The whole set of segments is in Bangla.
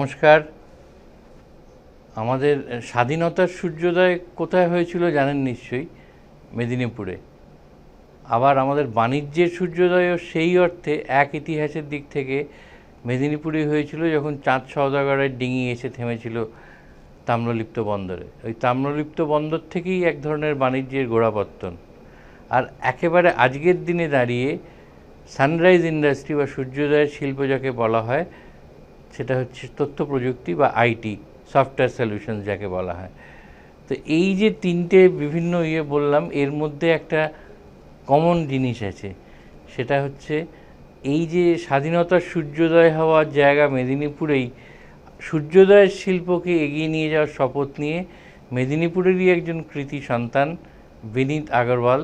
নমস্কার। আমাদের স্বাধীনতার সূর্যোদয় কোথায় হয়েছিল জানেন নিশ্চয়ই, মেদিনীপুরে। আবার আমাদের বাণিজ্যের সূর্যোদয়ও সেই অর্থে এক ইতিহাসের দিক থেকে মেদিনীপুরে হয়েছিল, যখন চাঁদ সওদাগরের ডিঙি এসে থেমেছিল তাম্রলিপ্ত বন্দরে। ওই তাম্রলিপ্ত বন্দর থেকেই এক ধরনের বাণিজ্যের গোড়াপত্তন। আর একেবারে আজকের দিনে দাঁড়িয়ে সানরাইজ ইন্ডাস্ট্রি বা সূর্যোদয়ের শিল্প যাকে বলা হয়, সেটা হচ্ছে তথ্য প্রযুক্তি বা আইটি, সফটওয়্যার সলিউশনস যাকে বলা হয়। তো এই যে তিনটে বিভিন্ন বললাম, এর মধ্যে একটা কমন জিনিস আছে, সেটা হচ্ছে এই যে স্বাধীনতার সূর্যোদয় হওয়ার জায়গা মেদিনীপুরেই, সূর্যোদয়ের শিল্পকে এগিয়ে নিয়ে যাওয়ার শপথ নিয়ে মেদিনীপুরেরই একজন কৃতি সন্তান বিনীত আগরওয়াল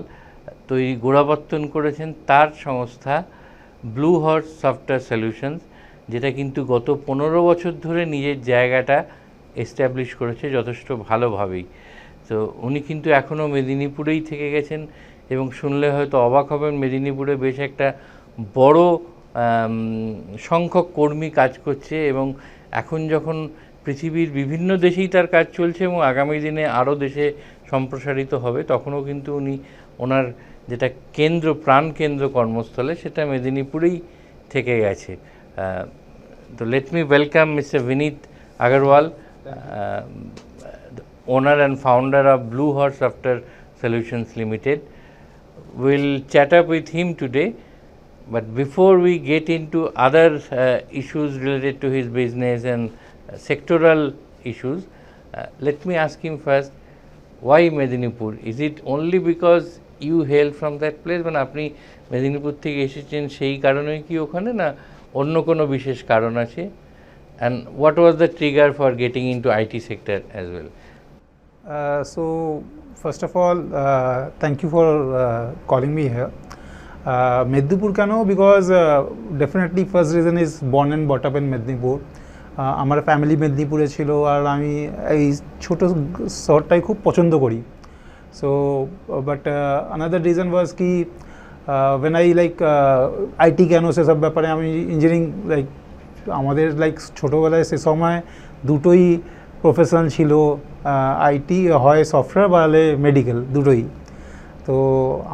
গোড়াপত্তন করেছেন তার সংস্থা ব্লু হর্স সফটওয়্যার সলিউশনস, যেটা কিন্তু গত 15 বছর ধরে নিজের জায়গাটা এস্টাবলিশ করেছে যথেষ্ট ভালোভাবেই। তো উনি কিন্তু এখনও মেদিনীপুরেই থেকে গেছেন, এবং শুনলে হয়তো অবাক হবেন, মেদিনীপুরে বেশ একটা বড় সংখ্যক কর্মী কাজ করছে, এবং এখন যখন পৃথিবীর বিভিন্ন দেশেই তার কাজ চলছে এবং আগামী দিনে আরও দেশে সম্প্রসারিত হবে, তখনও কিন্তু উনি ওনার যেটা কেন্দ্র, প্রাণকেন্দ্র কর্মস্থলে, সেটা মেদিনীপুরেই থেকে গেছে। তো let me welcome Mr. Vineet Agarwal, the owner and founder of Blue Horse Software Solutions Limited. We'll chat up with him today, but before we get into other issues related to his business and sectoral issues, let me ask him first, why Medinipur? Is it only because you hail from that place? মানে আপনি মেদিনীপুর থেকে এসেছেন সেই কারণেই কি ওখানে, না অন্য কোনো বিশেষ কারণ আছে? And what was the trigger for getting into IT sector as well? So first of all, thank you for calling me here. Medinipur কেন? Because definitely first reason is born and brought up in Medinipur. আমার ফ্যামিলি মেদিনীপুরে ছিল, আর আমি এই ছোট শহরটাই খুব পছন্দ করি। সো বাট আনাদার রিজন ওয়াজ কি, when I like আইটি কেন সেসব ব্যাপারে, আমি ইঞ্জিনিয়ারিং লাইক আমাদের লাইক ছোটোবেলায় সে সময় দুটোই প্রফেশন ছিল, আইটি হয় সফটওয়্যার বা মেডিকেল, দুটোই। তো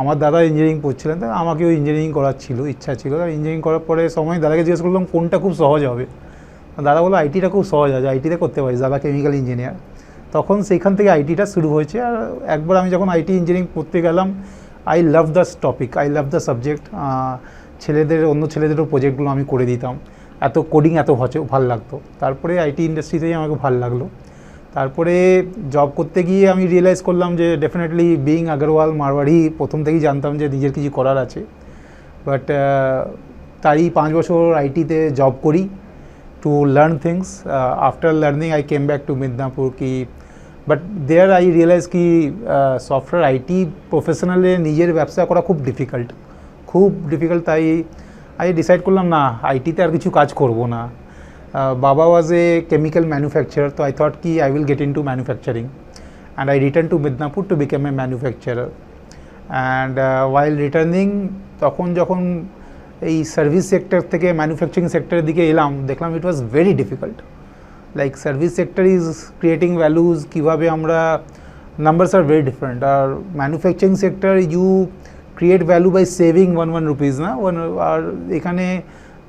আমার দাদা ইঞ্জিনিয়ারিং পড়ছিলেন, তাই আমাকেও ইঞ্জিনিয়ারিং করার ছিল, ইচ্ছা ছিল। আর ইঞ্জিনিয়ারিং করার পরে সময় দাদাকে জিজ্ঞেস করলাম কোনটা খুব সহজ হবে। দাদা বললো আইটিটা খুব সহজ আছে, আইটিতে করতে পারিস, দাদা কেমিক্যাল ইঞ্জিনিয়ার। তখন সেইখান থেকে আইটিটা শুরু হয়েছে। আর একবার আমি যখন আইটি ইঞ্জিনিয়ারিং পড়তে গেলাম, I love the topic, I love the subject. অন্য ছেলেদেরও প্রজেক্টগুলো আমি করে দিতাম, এত কোডিং এত ভালো লাগতো। তারপরে আইটি ইন্ডাস্ট্রিতেই আমাকে ভালো লাগলো। তারপরে জব করতে গিয়ে আমি রিয়েলাইজ করলাম যে ডেফিনেটলি বিইং আগরওয়াল মারওয়াড়ি, প্রথম থেকেই জানতাম যে নিজের কিছু করার আছে। বাট তারই 5 বছর আইটিতে জব করি to learn things. After learning I came back to Midnapur ki, but there I realized ki software IT professionally নিজের ব্যবসা করা খুব ডিফিকাল্ট। তাই I decide করলাম না, আইটিতে আর কিছু কাজ করব না। বাবা was a chemical manufacturer, তো I thought ki I will get into manufacturing, and I returned to Midnapur to become a manufacturer. And while returning, তখন যখন এই সার্ভিস সেক্টর থেকে ম্যানুফ্যাকচারিং সেক্টরের দিকে এলাম, দেখলাম it was very difficult. Like service sector is creating values, কীভাবে আমরা, নাম্বারস আর ভেরি ডিফারেন্ট। আর manufacturing sector you create value by saving 1 rupees না, আর এখানে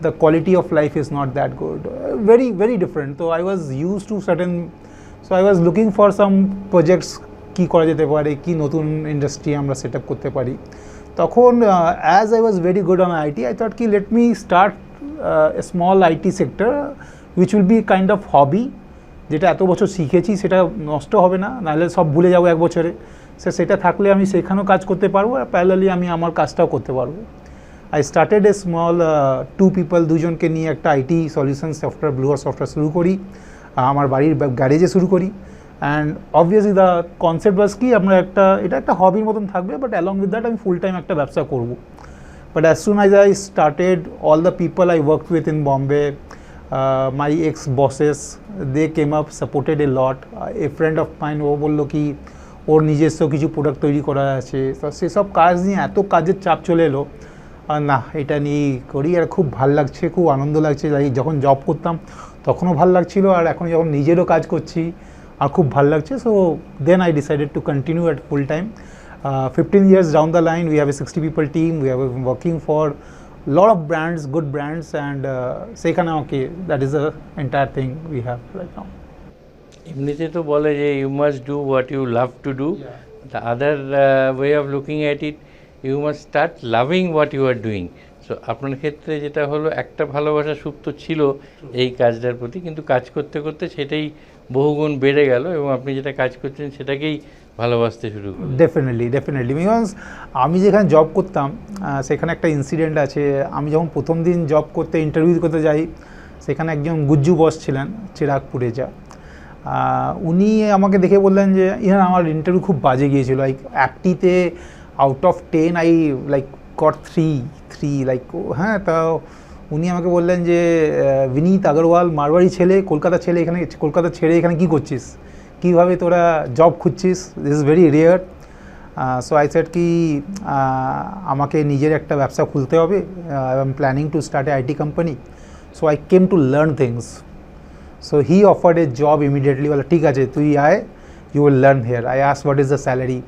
the quality of life is not that good, very different. তো I was use to certain, so I was looking for some projects, কী করা যেতে পারে, কী নতুন ইন্ডাস্ট্রি আমরা সেট আপ করতে পারি। তখন as I was very good on IT, I thought কি let me start a small IT sector which will be kind of hobby, যেটা এত বছর শিখেছি সেটা নষ্ট হবে না, নাহলে সব ভুলে যাবো 1 বছরে। সেটা থাকলে আমি সেখানেও কাজ করতে পারবো, আর প্যারালালি আমি আমার কাজটাও করতে পারবো। I started a small 2 people, দুজনকে নিয়ে একটা IT solution software, blue horse software শুরু করি, আমার বাড়ির গ্যারেজে শুরু করি। অ্যান্ড অবভিয়াসলি দ্য কনসেপ্ট ওয়াজ কি, আমরা এটা একটা হবির মতন থাকবে, বাট অ্যালং উইথ দ্যাট আমি ফুল টাইম একটা ব্যবসা করবো। But as soon as I started, all the people I work with in Bombay, my ex bosses, they came up, supported a lot. A friend of mine, ও বললো কি ওর নিজস্ব কিছু প্রোডাক্ট তৈরি করার আছে। তো সেসব কাজ নিয়ে এত কাজের চাপ চলে এলো, না এটা নিয়ে করি, আর খুব ভাল লাগছে, খুব আনন্দ লাগছে। যখন জব করতাম তখনও ভালো লাগছিল, আর এখন যখন নিজেরও কাজ করছি আর খুব ভালো লাগছে। So then I decided to continue at full time. 15 years down the line, we have a 60 people team. We have been working for lot of brands, good brands, and সেখানে okay, that is the entire thing we have right now. এমনিতে তো বলে যে you must do what you love to do, the other way of looking at it, you must start loving what you are doing. So আপনার ক্ষেত্রে যেটা হলো, একটা ভালোবাসা সুপ্ত ছিল এই কাজটার প্রতি, কিন্তু কাজ করতে করতে সেটাই বহুগুণ বেড়ে গেল এবং আপনি যেটা কাজ করছেন সেটাকেই ভালোবাসতে শুরু করলেন। ডেফিনেটলি বিকজ আমি যেখানে জব করতাম সেখানে একটা ইনসিডেন্ট আছে। আমি যখন প্রথম দিন জব করতে ইন্টারভিউ করতে যাই, সেখানে একজন গুজ্জু বস ছিলেন চিরাগপুরে যা, উনি আমাকে দেখে বললেন যে ইহার আমার ইন্টারভিউ খুব বাজে গিয়েছিল, লাইক অ্যাপটিতে out of 10 I like got 3 like. হ্যাঁ, তা উনি আমাকে বললেন যে বিনীত আগরওয়াল মারওয়াড়ি ছেলে, কলকাতা ছেলে, এখানে কলকাতা ছেড়ে এখানে কী করছিস, কীভাবে তোরা জব খুঁজছিস, this is very rare. So I said কি আমাকে নিজের একটা ব্যবসা খুলতে হবে, I am planning to start a IT company. So I came to learn things. So he offered a job immediately. बोला ठीक है तू ही आए, you will learn here. I asked what is the salary.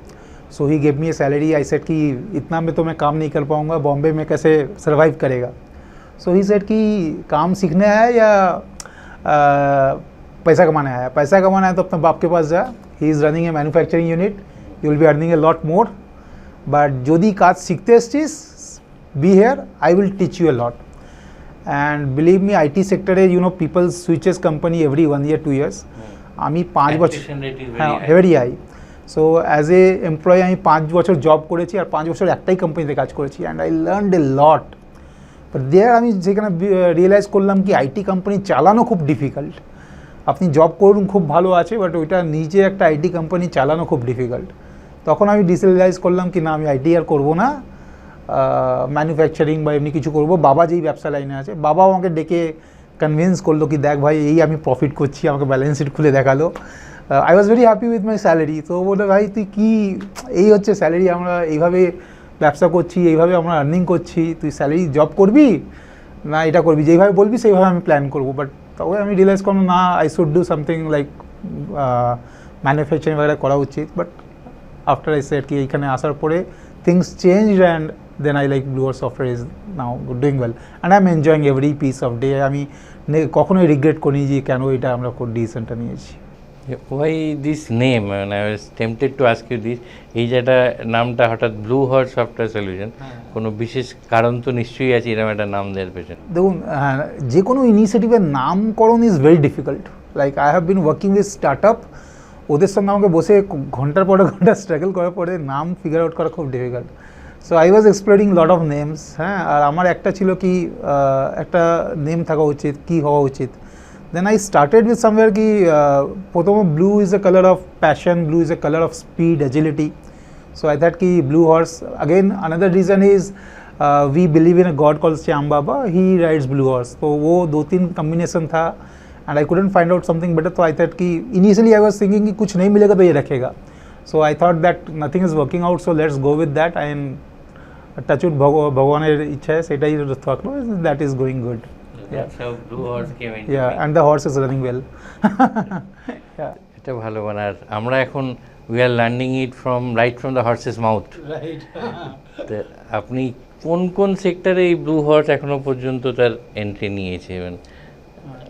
So he gave me a salary. I said कि इतना में तो मैं काम नहीं कर पाऊँगा, बॉम्बे में कैसे सर्वाइव करेगा. So he said कि काम सीखने आया या पैसा कमाने आया. पैसा कमाना है तो अपने बाप के पास जा. He is running a manufacturing unit. You will be earning a lot more. But যদি কাজ শিখতে এসছিস, be here. I will teach you a lot. And believe me, IT sector is, you know, people switches company every 1 year 2 years. আমি 5 বছর, হ্যাঁ, very high. So as a employee আমি 5 বছর জব করেছি আর 5 বছর একটাই কোম্পানিতে কাজ করেছি, and I learned a lot. But there আমি যেখানে রিয়েলাইজ করলাম কি আইটি কোম্পানি চালানো খুব ডিফিকাল্ট। আপনি জব করুন খুব ভালো আছে, বাট ওইটা নিজে একটা আইটি কোম্পানি চালানো খুব ডিফিকাল্ট। তখন আমি রিয়েলাইজ করলাম কি না, আমি আইটি আর করবো না, ম্যানুফ্যাকচারিং বা এমনি কিছু করবো। বাবা যেই ব্যবসা লাইনে আছে, বাবা আমাকে ডেকে কনভিন্স করলো কি দেখ ভাই, এই আমি প্রফিট করছি, আমাকে ব্যালেন্স শিট খুলে দেখালো। I was very happy with my salary. তো বলে ভাই তুই কি, এই হচ্ছে স্যালারি, আমরা এইভাবে ব্যবসা করছি, এইভাবে আমরা আর্নিং করছি, তুই স্যালারি জব করবি না এটা করবি, যেইভাবে বলবি সেইভাবে আমি প্ল্যান করবো। বাট তবে আমি রিয়েলাইজ করলাম না, I should do something like manufacturing वगैरह করা উচিত। বাট আফটার আই সেড কি এইখানে আসার পরে things change, and then I like Blue Horse Software is now doing well and I'm enjoying every piece of day. আমি কখনোই রিগ্রেট করিনি যে কেন এটা আমরা ডিসিশনটা নিয়েছি। Why this name? And I was tempted to ask you this. এই যেটা নামটা হঠাৎ ব্লু হর্স সফটওয়্যার সলিউশন, কোনো বিশেষ কারণ তো নিশ্চয়ই আছে এরকম একটা নাম দেওয়ার পেছনে? দেখুন, যে কোনো ইনিশিয়েটিভের নামকরণ is very difficult. Like I have been working with start up, ওদের সঙ্গে আমাকে বসে ঘন্টার পরে ঘন্টা স্ট্রাগল করার পরে নাম ফিগার আউট করা খুব difficult. So I was exploring lot of names. হ্যাঁ, আর আমার একটা ছিল কি একটা নেম থাকা উচিত, কি হওয়া উচিত। Then I started with somewhere কি প্রথমে blue is a colour of passion, blue is a colour of speed, agility. So I thought কি blue horse, again another reason is we believe in a god called Shyam Baba, he rides blue horse. तो वो 2-3 कॉम्बिनेशन था and I couldn't find out something better. तो आई थॉट कि इनिशियली आई वाज थिंकिंग कि कुछ नहीं मिलेगा तो ये रखेगा। So I thought that nothing is working out, so let's go with that and touchwood ভগবানের ইচ্ছায় সেটাই থাকলো, that is going good. And the horse is running well. এটা ভালো, মানে আমরা এখন we are learning it right from the horse's mouth. আপনি কোন কোন সেক্টরে এই ব্লু হর্স এখনো পর্যন্ত তার এন্ট্রি নিয়েছে?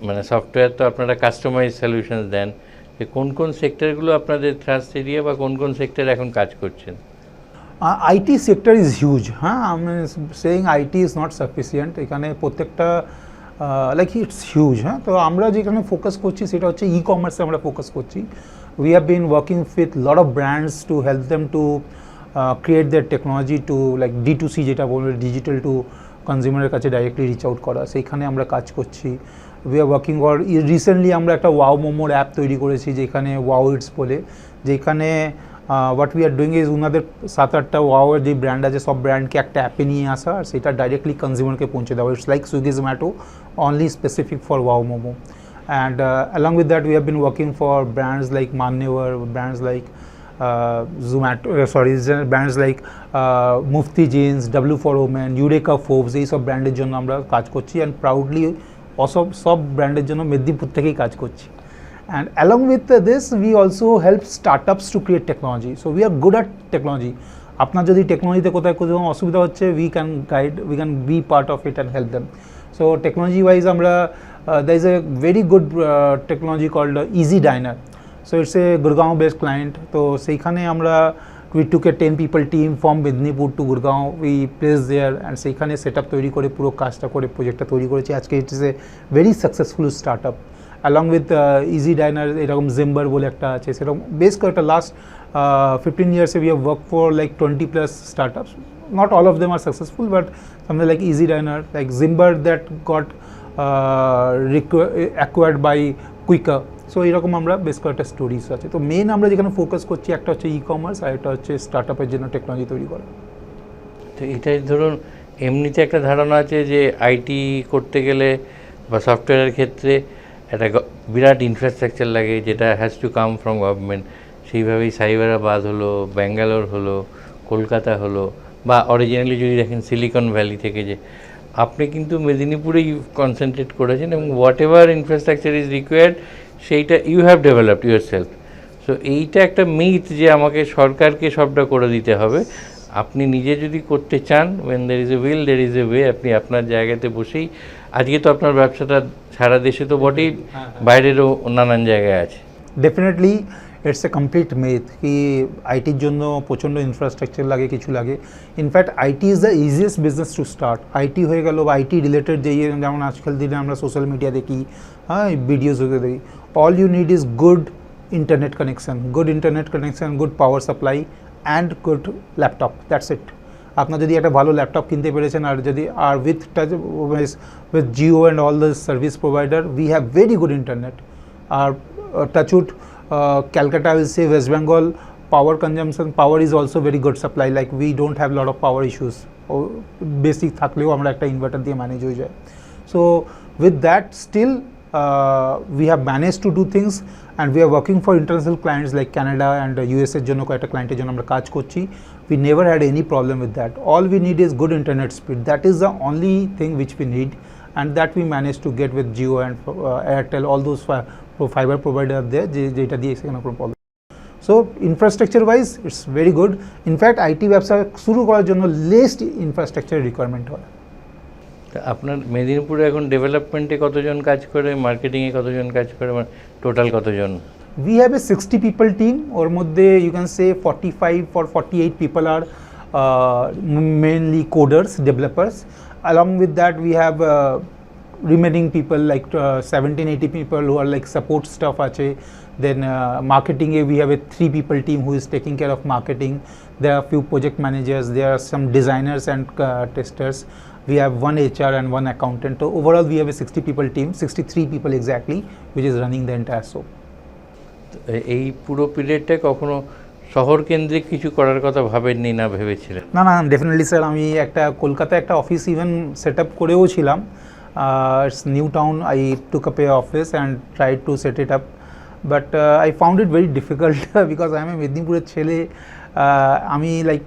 মানে সফটওয়্যার তো আপনারা কাস্টমাইজ সলিউশনস দেন, কোন কোন সেক্টরগুলো আপনাদের থ্রাস্ট এরিয়া বা কোন কোন সেক্টরে এখন কাজ করছেন? IT sector is huge. I'm saying IT is not sufficient. এখানে প্রত্যেকটা লাইক ইটস হিউজ। হ্যাঁ, তো আমরা যেখানে ফোকাস করছি সেটা হচ্ছে ই কমার্সে আমরা ফোকাস করছি। We have been working with lot of brands to help them to create there technology to like D2C, যেটা বলবে ডিজিটাল টু কনজিউমারের কাছে ডাইরেক্টলি রিচ আউট করা, সেইখানে আমরা কাজ করছি। We are working for, recently আমরা একটা ওয়াও মোমোর অ্যাপ তৈরি করেছি যেখানে ওয়াও ইটস বলে, যেখানে what we are doing is ওনাদের 7-8টা ওয়াওয়ের যে ব্র্যান্ড আছে সব ব্র্যান্ডকে একটা অ্যাপে নিয়ে আসা আর সেটা ডাইরেক্টলি কনজিউমারকে পৌঁছে দেওয়া। It's like Swiggy Zomato, only specific for wow momo. And along with that we have been working for brands like Manyavar, brands like brands like Mufti Jeans, W for Women, Eureka Forbes, এইসব ব্র্যান্ডের জন্য আমরা কাজ করছি। অ্যান্ড প্রাউডলি সব ব্র্যান্ডের জন্য মেদিনীপুর থেকেই কাজ করছি। And along with this, we also help startups to create technology. So we are good at technology. আপনার যদি টেকনোলজিতে কোথায় কোনো অসুবিধা হচ্ছে, we can guide, we can be part of it and help them. So technology wise আমরা there is a very good technology called Easy Diner. So it's a Gurgaon based client. তো সেইখানে আমরা we took a 10 people team from Medinipur to Gurgaon. We placed there and সেইখানে সেটআপ তৈরি করে পুরো কাজটা করে প্রজেক্টটা তৈরি করেছি। আজকে it is a very successful startup. Along with Easy Diner, এরকম Zimber বলে একটা আছে, সেরকম বেশ কয়েকটা last 15 years we have worked for like 20 plus startups. Not all of them are successful, but something like Easy Diner, like Zimber that got acquired by Quikr. So এরকম আমরা বেশ কয়েকটা স্টোরিজ আছে। তো মেন আমরা যেখানে ফোকাস করছি একটা হচ্ছে ই-কমার্স আর একটা হচ্ছে স্টার্টআপের জন্য টেকনোলজি তৈরি করা। তো এটাই ধরুন এমনিতে একটা ধারণা আছে যে আইটি করতে গেলে বা সফটওয়্যারের ক্ষেত্রে একটা বিরাট ইনফ্রাস্ট্রাকচার লাগে, যেটা has to come from government. সেইভাবেই সাইবারাবাদ হলো, ব্যাঙ্গালোর হলো, কলকাতা হলো, বা অরিজিনালি যদি দেখেন সিলিকন ভ্যালি থেকে, যে আপনি কিন্তু মেদিনীপুরেই কনসেন্ট্রেট করেছেন এবং whatever infrastructure is required সেইটা you have developed yourself. So এইটা একটা মিথ যে আমাকে সরকারকে সবটা করে দিতে হবে। আপনি নিজে যদি করতে চান, when there is a will there is a way, আপনি আপনার জায়গাতে বসেই, আজকে তো আপনার ব্যবসাটা সারা দেশে তো বটেই, বাইরেরও নানান জায়গায় আছে। Definitely it's a complete myth কি আইটির জন্য প্রচণ্ড ইনফ্রাস্ট্রাকচার লাগে, কিছু লাগে। In fact IT is the easiest business to start. IT হয়ে গেল বা আইটি রিলেটেড যেমন আজকাল দিনে আমরা সোশ্যাল মিডিয়া দেখি, হ্যাঁ ভিডিওস দেখি, all you need is good internet connection, good power supply and good laptop, that's it. আপনার যদি একটা ভালো ল্যাপটপ কিনতে পেরেছেন আর যদি আর with Jio and all the service provider we have very good internet. আর touchwood Calcutta, I will say West Bengal, power consumption, power is also very good supply, like we don't have lot of power issues. Basic থাকলেও আমরা একটা ইনভার্টার দিয়ে ম্যানেজ হয়ে যায়। So with that still we have managed to do things and we are working for international clients like Canada and US এর জন্য কয়েকটা ক্লায়েন্টের জন্য আমরা কাজ করছি। We never had any problem with that. All we need is good internet speed. That is the only thing which we need, and that we managed to get with Jio and Airtel, all those fiber provider there যেটা দিয়ে সেখানে কোনো problem. So infrastructure wise it's very good. In fact IT ব্যবসা শুরু করার জন্য লেস্ট ইনফ্রাস্ট্রাকচার রিকোয়ারমেন্ট হয়। আপনার মেদিনীপুরে এখন ডেভেলপমেন্টে কতজন কাজ করে, মার্কেটিংয়ে কতজন কাজ করে, টোটাল কতজন? We have a 60 people team, ওর মধ্যে you can say 45 or 48 people are mainly coders, developers. Along with that we have remaining people like 17-80 people who are like support staff ache. Then marketing we have a 3 people team who is taking care of marketing. There are few project managers, there are some designers and testers. We have 1 HR and 1 accountant. So overall we have a 60 people team, 63 people exactly, which is running the entire show. এই পুরো পিরিয়ডটা কখনো শহর কেন্দ্রিক কিছু করার কথা ভাবেননি না ভেবেছিলেন? না ডেফিনেটলি স্যার, আমি একটা কলকাতায় একটা অফিস ইভেন সেট আপ করেও ছিলাম। It's New Town. I took up a office and tried to set it up, but I found it very difficult because I am a মেদিনীপুরের ছেলে। আমি লাইক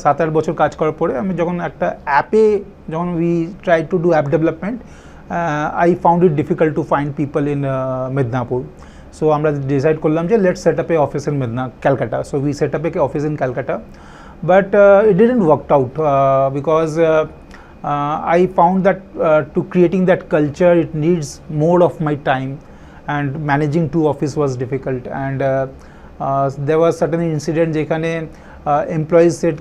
7-8 বছর কাজ করার পরে আমি যখন একটা অ্যাপে যখন we try to do app development, I found it difficult to find people in Medinapur. So আমরা ডিসাইড করলাম যে let's set up A office in Calcutta. So we set up A office in Calcutta, but it didn't work out because I found that to creating that culture it needs more of my time, and managing 2 office was difficult. And there was certain incident যেখানে employees said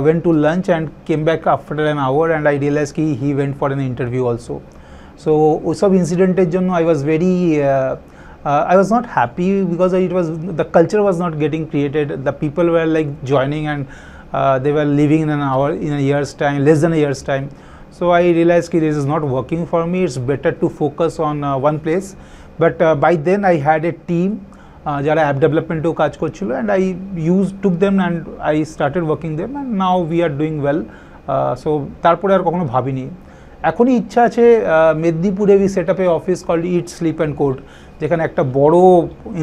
went to lunch and came back after an hour, and I realized he went for an interview also. So ওসব ইনসিডেন্টের জন্য I was very I was not happy because the culture was not getting created. The people were like joining and they were leaving in a year's time, less than a year's time. So I realized this is not working for me. It's better to focus on one place. But by then I had a team যারা অ্যাপ ডেভেলপমেন্টেও কাজ করছিল, and I took them and I started working them, and now we are doing well. So তারপরে আর কখনো ভাবিনি। এখনই ইচ্ছা আছে মেদিনীপুরে we set up a office called Eat Sleep and Code, যেখানে একটা বড়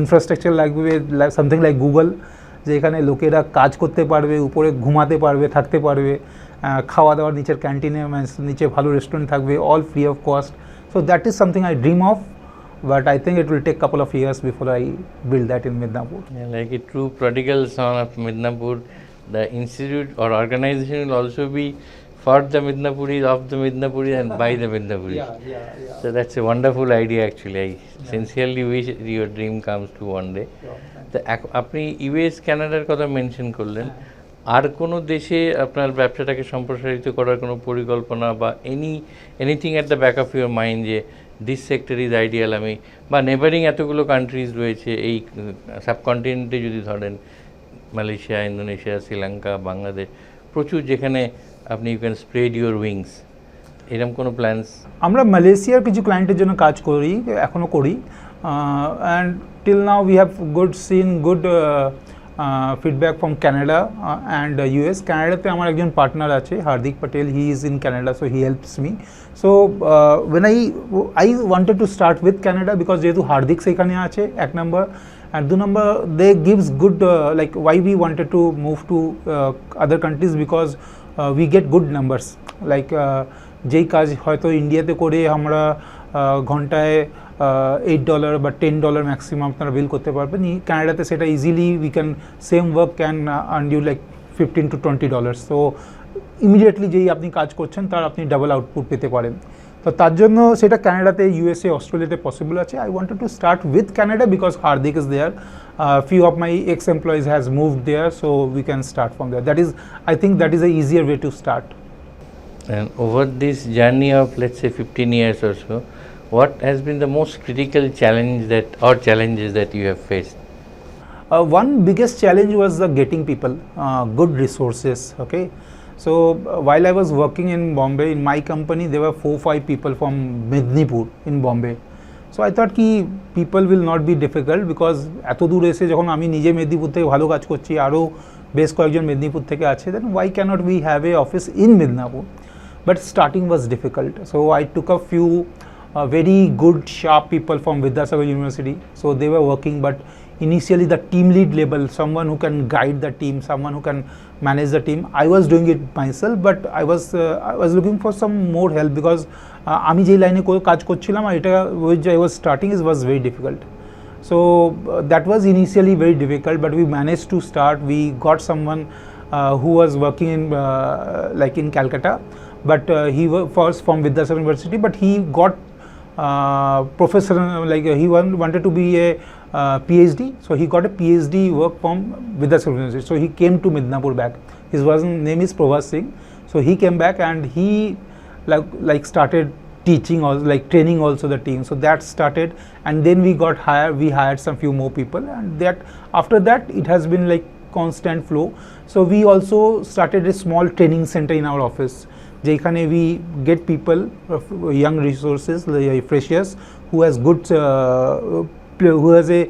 ইনফ্রাস্ট্রাকচার লাগবে, সামথিং লাইক গুগল, যেখানে লোকেরা কাজ করতে পারবে, উপরে ঘুমাতে পারবে, থাকতে পারবে, খাওয়া দাওয়ার নিচের ক্যান্টিনে নিচে ভালো রেস্টুরেন্ট থাকবে, all free of cost. So So that is something I dream of, but I think it will take couple of years before I build that in Midnapur. Yeah, like a true prodigal son of Midnapur, the institute or organization will also be for the Midnapuris, of the Midnapuris and by the Midnapuris. So that's a wonderful idea actually. I sincerely wish your dream comes true one day. তো আপনি ইউএস কানাডার কথা মেনশন করলেন, আর কোনো দেশে আপনার ব্যবসাটাকে সম্প্রসারিত করার কোনো পরিকল্পনা বা anything at the back of your mind যে দিস সেক্টর ইজ আইডিয়াল, আমি বা নেবারিং এতগুলো কান্ট্রিজ রয়েছে এই সাবকন্টিনেন্টে, যদি ধরেন মালয়েশিয়া, ইন্দোনেশিয়া, শ্রীলঙ্কা, বাংলাদেশ, প্রচুর, যেখানে আপনি you can spread your wings, এরকম কোনো প্ল্যানস? আমরা মালয়েশিয়ার কিছু ক্লায়েন্টের জন্য কাজ করি, এখনও করি, and till now we have seen good feedback from Canada and US. ক্যানাডাতে আমার একজন পার্টনার আছে, Hardik Patel, he is in Canada, so he helps me. So when I wanted to start with Canada, because যেহেতু হার্দিক সেখানে আছে, এক নম্বর, and 2 number, they gives good like why we wanted to move to other countries, because we get good numbers, like যেই কাজ হয়তো ইন্ডিয়াতে করে আমরা ঘন্টায় $8 বা $10 ম্যাক্সিমাম আপনারা বিল করতে পারবেন, ক্যানাডাতে সেটা easily we can same work can earn you like $15 to $20। So immediately যেই আপনি কাজ করছেন তার আপনি ডাবল আউটপুট পেতে পারেন। তো তার জন্য সেটা ক্যানাডাতে, ইউএসএ, অস্ট্রেলিয়াতে পসিবল আছে। I wanted to start with Canada because Hardik is there, few of my ex-employees has moved there, so we can start from there. That is, I think that is a easier way to start. And over this journey of, let's say, 15 years or so, what has been the most critical challenge that, or challenges that you have faced? One biggest challenge was the getting people, good resources, okay. So while I was working in Bombay, in my company, there were 4-5 people from Mednipur in Bombay. So I thought ki people will not be difficult, because এত দূর এসে যখন আমি নিজে মেদিনীপুর থেকে ভালো কাজ করছি, আরও বেশ কয়েকজন মেদিনীপুর থেকে আছে, then why cannot we have a office in Midnapur? But starting was difficult. So I took a few very good, sharp people from Vidyasagar University. So they were working, but initially the team lead level, someone who can guide the team, someone who can manage the team. I was doing it myself, but I was looking for some more help, because আমি যেই লাইনে কাজ করছিলাম আর এটা which I was starting was very difficult. So that was initially very difficult, but we managed to start. We got someone who was working in like in Calcutta, but he was from Vidyasagar University, but he got professor, like he wanted to be a PhD, so he got a PhD work from Vidyasagar University. So he came to Midnapur back. His name is Pravas Singh. So he came back and he like started teaching, also like training also the team. So that started, and then we hired some few more people, and that after that it has been like constant flow. So we also started a small training center in our office, যেখানে we get people, young resources, freshers who has good who has a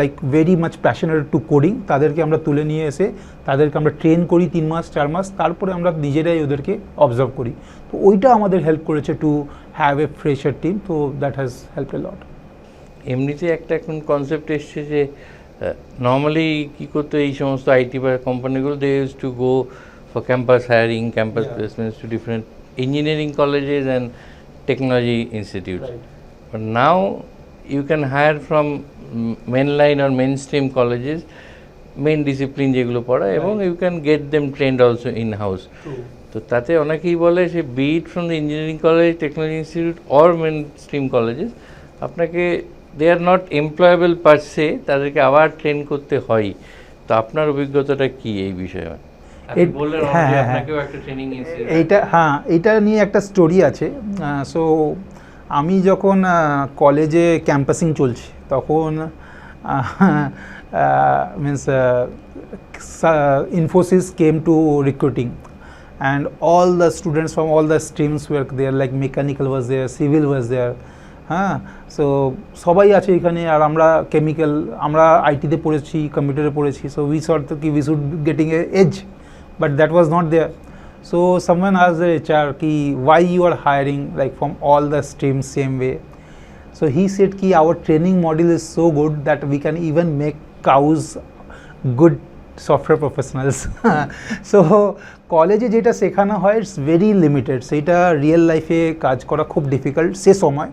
like very much passionate to coding, তাদেরকে আমরা তুলে নিয়ে এসে তাদেরকে আমরা ট্রেন করি 3 মাস 4 মাস, তারপরে আমরা নিজেরাই ওদেরকে অবজার্ভ করি। তো ওইটা আমাদের হেল্প করেছে to have a fresher team, তো দ্যাট হ্যাজ হেল্পড এ লট। এমনিতে একটা এখন কনসেপ্ট এসছে যে নর্মালি কী করতো এই সমস্ত আইটি বা কোম্পানিগুলো, they use to go for campus hiring, campus placements to different engineering colleges and technology institutes. Right. But now you can hire from mainline or mainstream colleges, main discipline যেগুলো পড়া, এবং you can get them trained also in-house. তো তাতে অনেকেই বলে সে be it from the engineering college, technology institute or mainstream colleges, আপনাকে they are not employable per se, তাদেরকে আবার ট্রেন করতে হয়। তো আপনার অভিজ্ঞতাটা কি এই বিষয়ে? এইটা নিয়ে একটা স্টোরি আছে। সো আমি যখন কলেজে ক্যাম্পাসিং চলছে তখন means Infosys came to recruiting, and all the students from all the streams were there, like mechanical was there, civil was there, হ্যাঁ। সো সবাই আছে এখানে, আর আমরা কেমিক্যাল, আমরা আইটিতে পড়েছি, কম্পিউটারে পড়েছি, সো উই সর্ট কি we should getting a edge, but that was not there. So someone asked the HR ki why you are hiring like from all the streams same way. So he said ki our training model is so good that we can even make cows good software professionals. So কলেজে যেটা শেখানো হয় ইটস ভেরি লিমিটেড, সেইটা রিয়েল লাইফে কাজ করা খুব ডিফিকাল্ট সে সময়।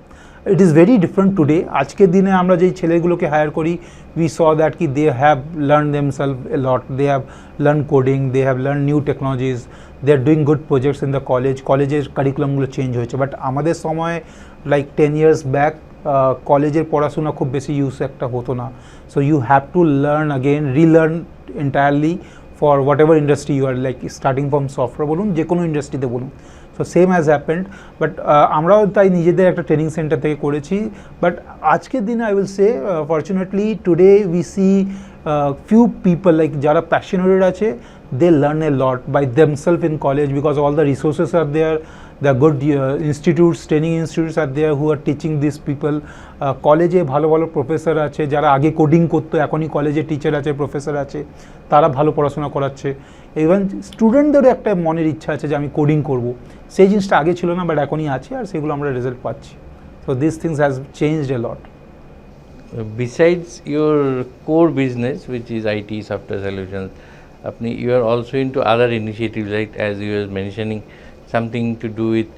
It is very different today. আজকের দিনে আমরা যেই ছেলেগুলোকে হায়ার করি, উই স দ্যাট কি they have learn themselves a lot, they have learn coding, they have learn new technologies, they are doing good projects in the college. কলেজের কারিকুলামগুলো চেঞ্জ হয়েছে, বাট আমাদের সময় লাইক 10 years ব্যাক কলেজের পড়াশোনা খুব বেশি ইউজ একটা হতো না। So you have to learn again, relearn entirely for whatever industry you are, like starting from software বলুন, যে কোনো ইন্ডাস্ট্রিতে বলুন। So same has happened, but আমরাও তাই নিজেদের একটা ট্রেনিং সেন্টার থেকে করেছি। বাট আজকের দিনে I will say fortunately today we see few people like যারা passionate আছে, they learn a lot by themselves in college because all the resources are there. The good institutes, training institutes are there who are teaching these people. কলেজে ভালো ভালো প্রফেসর আছে যারা আগে কোডিং করতো, এখনই কলেজে টিচার আছে, প্রফেসর আছে, তারা ভালো পড়াশোনা করাচ্ছে। ইভেন স্টুডেন্টদেরও একটা মনের ইচ্ছা আছে যে আমি কোডিং করব, সেই জিনিসটা আগে ছিল না, বাট এখনই আছে, আর সেগুলো আমরা রেজাল্ট পাচ্ছি। So this things has changed A lot. Besides your core business, which is IT software solutions, you are also into other initiatives, like as you were mentioning, something to do with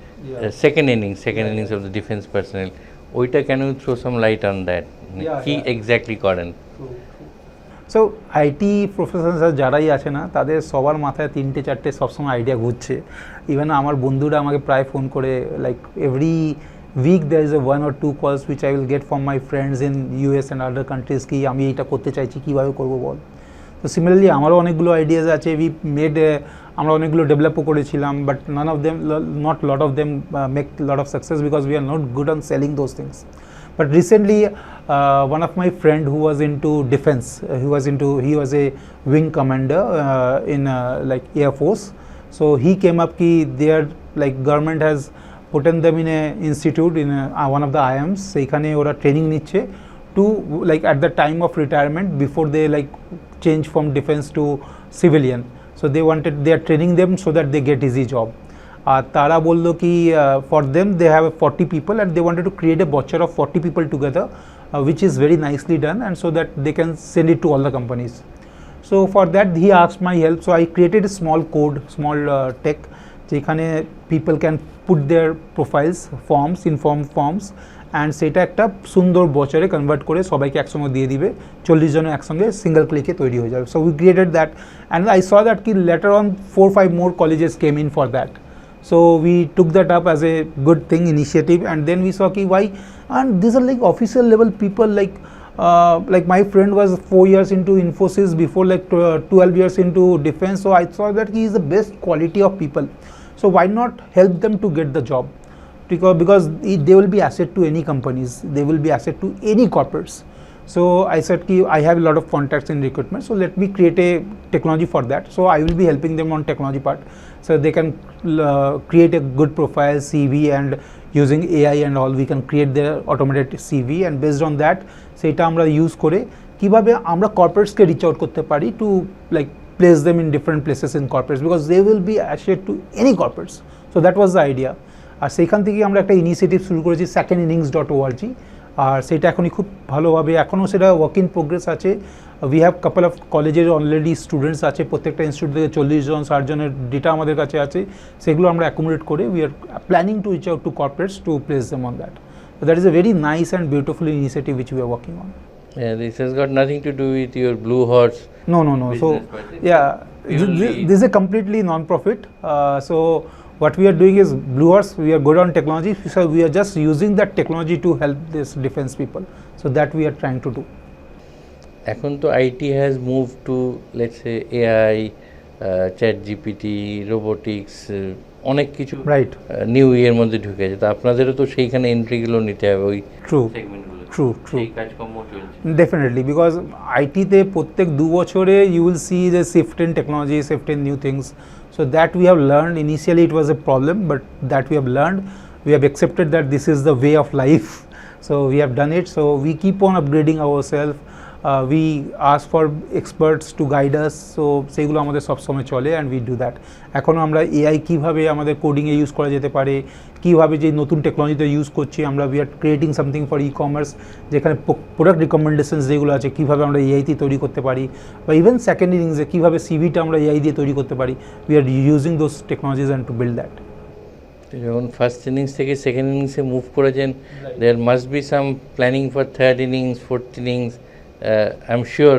second innings of the defense personnel. Oita, can you throw some light on that? Ki exactly করেন? সো আইটি প্রফেশনালস যারাই আছে না, তাদের সবার মাথায় 3-4টে সবসময় আইডিয়া ঘুরছে। ইভেন আমার বন্ধুরা আমাকে প্রায় ফোন করে, like every week there is a 1 or 2 calls which I will get from my friends in US and other countries কি আমি এইটা করতে চাইছি, কীভাবে করবো বল। তো সিমিলারলি আমারও অনেকগুলো আইডিয়াস আছে, আমরা অনেকগুলো ডেভেলপও করেছিলাম, but not lot of them make lot of success because we are not good on selling those things. But recently one of my friend who was into defense, he was a wing commander in like Air Force. So he came up ki their like government has put them in a institute in one of the IIMs, সেইখানে ওরা ট্রেনিং নিচ্ছে to like at the time of retirement before they like change from defense to civilian. So they are training them so that they get easy job. তারা বললো কি for them they have 40 people and they wanted to create a voucher of 40 people together, which is very nicely done, and so that they can send it to all the companies. So for that he asked my help, so I created a small code, small tech, যেখানে people can put their profiles, inform forms, and সেটা একটা সুন্দর বছরে কনভার্ট করে সবাইকে একসঙ্গে দিয়ে দিবে, 40 জনের একসঙ্গে সিঙ্গেল ক্লিকে তৈরি হয়ে যাবে। So we created that, and I saw that কি later on 4-5 more colleges came in for that. So we took that up as a good thing, initiative, and then we saw ki why, and these are like official level people, like my friend was 4 years into Infosys, before like 12 years into defense. So I saw that he is the best quality of people. So why not help them to get the job? Because they will be asset to any companies, they will be asset to any corporates. So I said ki I have a lot of contacts in recruitment, so let me create a technology for that. So I will be helping them on technology part, so they can create a good profile, CV, and using AI and all we can create their automated CV, and based on that সেটা আমরা ইউজ করে কিভাবে আমরা কর্পোরেটসকে রিচ আউট করতে পারি to like place them in different places in corporates, because they will be asset to any corporates. So that was the idea. আর সেইখান থেকে আমরা একটা ইনিশিয়েটিভ শুরু করেছি secondinnings.org, আর সেটা এখনই খুব ভালোভাবে, এখনও সেটা ওয়ার্ক ইন প্রোগ্রেস আছে। উই হ্যাভ কাপল অফ কলেজের অলরেডি স্টুডেন্টস আছে, প্রত্যেকটা ইনস্টিটিউট থেকে 40 জন 60 জনের ডেটা আমাদের কাছে আছে, সেগুলো আমরা অ্যাকুমুলেট করে we are planning to reach out to corporates to place them on that. So that is a very nice and beautiful initiative which we are working on. Yeah, this has got nothing to do with your Blue Horse. No. So yeah, this is a completely non-profit. So what we are doing is Blue Horse, we are good on technology, so we are just using that technology to help this defense people. So that we are trying to do. এখন তো IT has moved to, let's say, AI, ChatGPT, robotics, অনেক কিছু রাইট নিউ ইয়ের মধ্যে ঢুকেছে, তো আপনাদেরও তো সেইখানে এন্ট্রিগুলো নিতে হবে ওই সেগমেন্টগুলো। ট্রু সেই কাজকর্ম চলছে ডেফিনেটলি, বিকজ আইটিতে প্রত্যেক 2 বছরে you will see the shift in technology, shift in new things. So that we have learned. Initially it was a problem, but that we have learned, we have accepted that this is the way of life. So we have done it. So we keep on upgrading ourselves. we ask for experts to guide us, so সেগুলো আমাদের সবসময় চলে and we do that. এখনও আমরা এআই কীভাবে আমাদের কোডিংয়ে ইউজ করা যেতে পারে, কীভাবে যে নতুন টেকনোলজিতে ইউজ করছি আমরা, we are creating something for e-commerce, যেখানে প্রোডাক্ট রিকমেন্ডেশনস যেগুলো আছে কীভাবে আমরা এআইতে তৈরি করতে পারি, বা ইভেন সেকেন্ড ইনিংসে কীভাবে সিভিটা আমরা এআই দিয়ে তৈরি করতে পারি, we are using those technologies and to build that. যখন ফার্স্ট ইনিংস থেকে সেকেন্ড ইনিংসে মুভ করেছেন, there must be some planning for third innings, fourth innings, I am sure.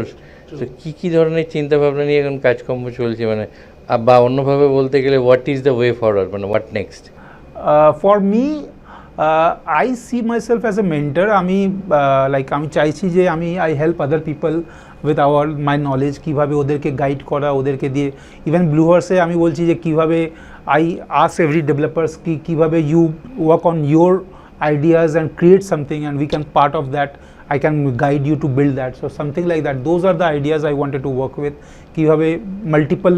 তো কী ধরনের চিন্তাভাবনা নিয়ে এখন কাজকর্ম চলছে, মানে বা অন্যভাবে বলতে গেলে what is the way forward, মানে what next? For me, I see myself as a mentor. আমি আমি চাইছি যে I help other people with my knowledge, কীভাবে ওদেরকে গাইড করা, ওদেরকে দিয়ে ইভেন ব্লু হার্সে আমি বলছি যে কীভাবে I ask every developers কীভাবে you work on your ideas and create something and we can part of that, I can guide you to build that, so something like that. Those are the ideas I wanted to work with. কীভাবে মাল্টিপল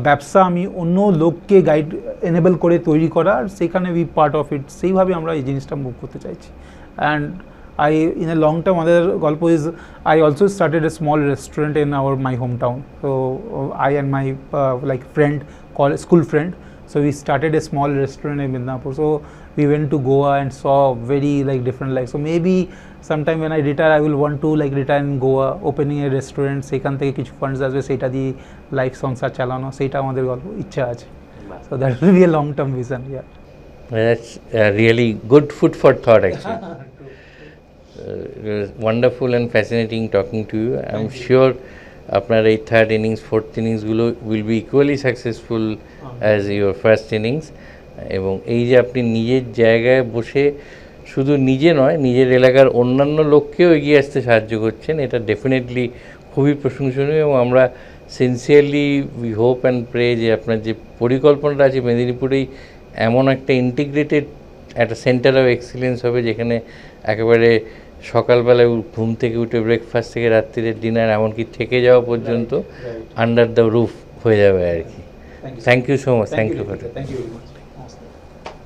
ব্যবসা আমি অন্য লোককে গাইড এনেবল করে তৈরি করা, আর সেখানে উই পার্ট অফ ইট, সেইভাবে আমরা এই জিনিসটা মুভ করতে চাইছি। And in a long term, other গল্প is I also started a small restaurant in my hometown. So I and my friend, school friend, so we started a small restaurant in Midnapur. So we went to Goa and saw very different life. So maybe sometime when I retire, I will want to retire in Goa, opening a restaurant, সেখান থেকে কিছু ফান্ডস আসবে, সেটা দিয়ে লাইফ সংসার চালানো, সেটা আমাদের গল্প ইচ্ছা আছে। So that will be a long term vision. Yeah, that's really good food for thought actually. It was wonderful and fascinating talking to you. I'm sure আপনার এই থার্ড ইনিংস, ফোর্থ ইনিংসগুলো will be equally successful as your first innings. এবং এই যে আপনি নিজের জায়গায় বসে শুধু নিজে নয়, নিজের এলাকার অন্যান্য লোককেও এগিয়ে আসতে সাহায্য করছেন, এটা ডেফিনেটলি খুবই প্রশংসনীয়। এবং আমরা sincerely we hope and pray যে আপনার যে পরিকল্পনাটা আছে মেদিনীপুরেই এমন একটা ইন্টিগ্রেটেড একটা সেন্টার অফ এক্সিলেন্স হবে, যেখানে একেবারে সকালবেলায় ঘুম থেকে উঠে ব্রেকফাস্ট থেকে রাত্রিরের ডিনার এমনকি থেকে যাওয়া পর্যন্ত আন্ডার দ্য রুফ হয়ে যাবে আর কি। Thank you so much. Thank you.